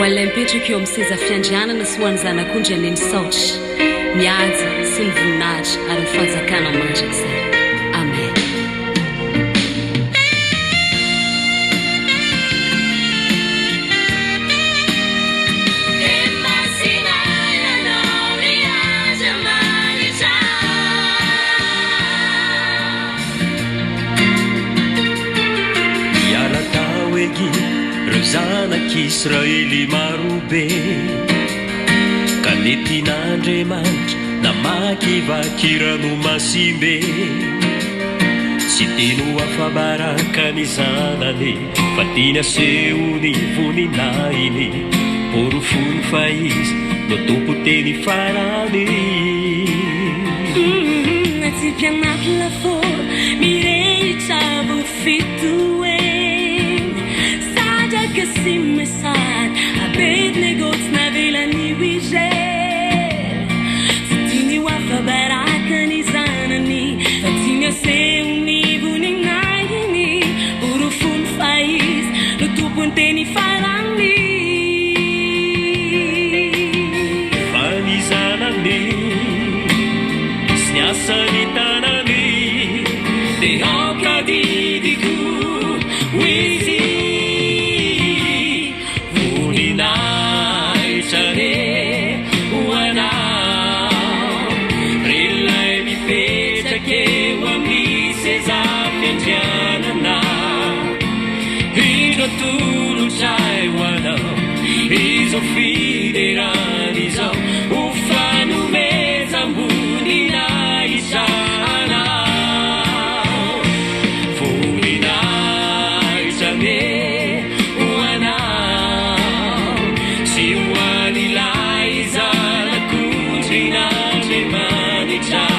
hoan'ilay mipetraka eo amin'ny seza fiandrianana sy ho an'ny zanak'ondry any saotry mihaja sy ny voninahitra ary ny fanjakana mandrakizay. Amen. Reo zanak'Israely marobe ka nentin'Andriamanitra namakivaky ranomasimbe tsy teno afabaraka ny zanany fa tiany asehony voninahiny por fony fa izy no tompo teny farany tsy mpianaky lafo mirehitra vofito si mesad Abednego tsnavelany Israel tsy tiany afabarakany zanany fa tiany asehony voninahiny por fony fa izy no tompony teny farany fa ny zanany sy ny asany tanany dia ankadidiko izy tolotray hoanao izao fiderany izao ho fanomezam-bonina izanao voninahitra me hoanao sy ho an'ilay zanak'ondrin'Andriamanitra